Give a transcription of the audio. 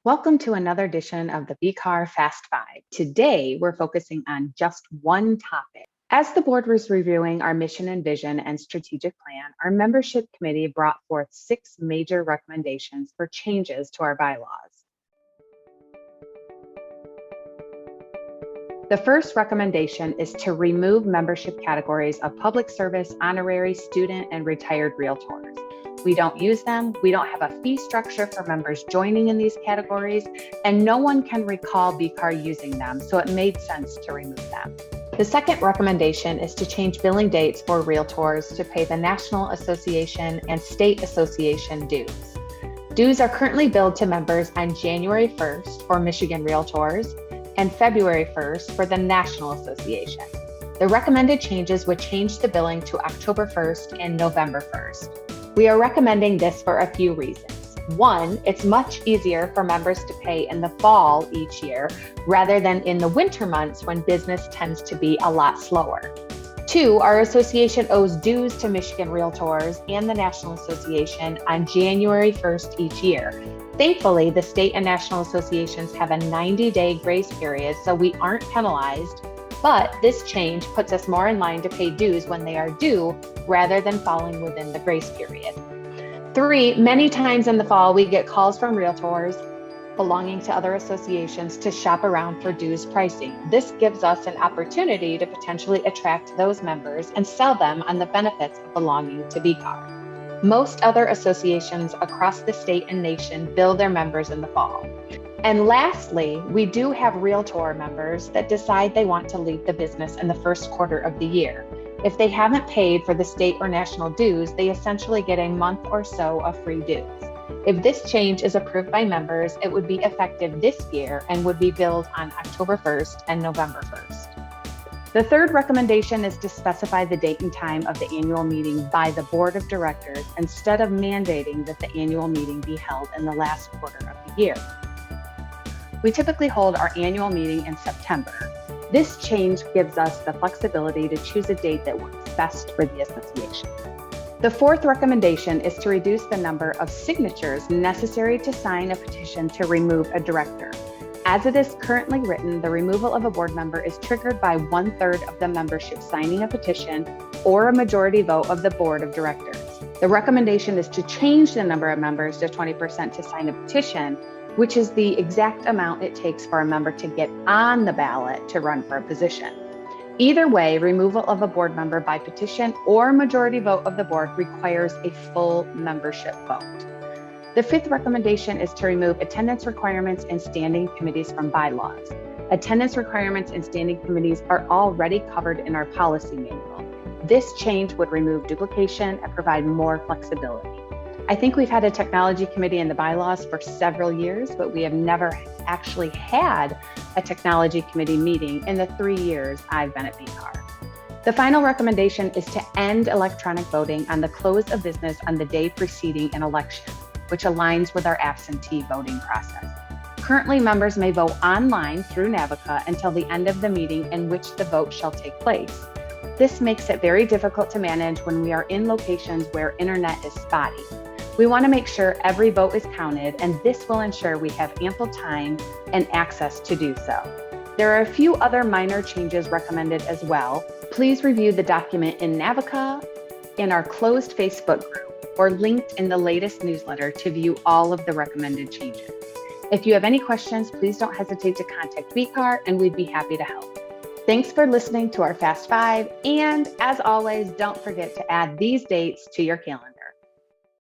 Welcome to another edition of the BCAAR Fast Five. Today, we're focusing on just one topic. As the board was reviewing our mission and vision and strategic plan, our membership committee brought forth 6 major recommendations for changes to our bylaws. The first recommendation is to remove membership categories of public service, honorary, student, and retired realtors. We don't use them, we don't have a fee structure for members joining in these categories, and no one can recall BCAAR using them, so it made sense to remove them. The second recommendation is to change billing dates for realtors to pay the National Association and State Association dues. Dues are currently billed to members on January 1st for Michigan Realtors and February 1st for the National Association. The recommended changes would change the billing to October 1st and November 1st. We are recommending this for a few reasons. 1, it's much easier for members to pay in the fall each year rather than in the winter months when business tends to be a lot slower. 2, our association owes dues to Michigan Realtors and the National Association on January 1st each year. Thankfully, the state and national associations have a 90-day grace period, so we aren't penalized, but this change puts us more in line to pay dues when they are due rather than falling within the grace period. 3, many times in the fall, we get calls from realtors belonging to other associations to shop around for dues pricing. This gives us an opportunity to potentially attract those members and sell them on the benefits of belonging to BCAAR. Most other associations across the state and nation bill their members in the fall. And lastly, we do have realtor members that decide they want to leave the business in the first quarter of the year. If they haven't paid for the state or national dues, they essentially get a month or so of free dues. If this change is approved by members, it would be effective this year and would be billed on October 1st and November 1st. The third recommendation is to specify the date and time of the annual meeting by the board of directors instead of mandating that the annual meeting be held in the last quarter of the year. We typically hold our annual meeting in September. This change gives us the flexibility to choose a date that works best for the association. The fourth recommendation is to reduce the number of signatures necessary to sign a petition to remove a director. As it is currently written, the removal of a board member is triggered by 1/3 of the membership signing a petition or a majority vote of the board of directors. The recommendation is to change the number of members to 20% to sign a petition, which is the exact amount it takes for a member to get on the ballot to run for a position. Either way, removal of a board member by petition or majority vote of the board requires a full membership vote. The fifth recommendation is to remove attendance requirements and standing committees from bylaws. Attendance requirements and standing committees are already covered in our policy manual. This change would remove duplication and provide more flexibility. I think we've had a technology committee in the bylaws for several years, but we have never actually had a technology committee meeting in the 3 years I've been at BCAAR. The final recommendation is to end electronic voting on the close of business on the day preceding an election, which aligns with our absentee voting process. Currently, members may vote online through Navica until the end of the meeting in which the vote shall take place. This makes it very difficult to manage when we are in locations where internet is spotty. We want to make sure every vote is counted, and this will ensure we have ample time and access to do so. There are a few other minor changes recommended as well. Please review the document in Navica, in our closed Facebook group, or linked in the latest newsletter to view all of the recommended changes. If you have any questions, please don't hesitate to contact BCAAR and we'd be happy to help. Thanks for listening to our Fast Five, and as always, don't forget to add these dates to your calendar.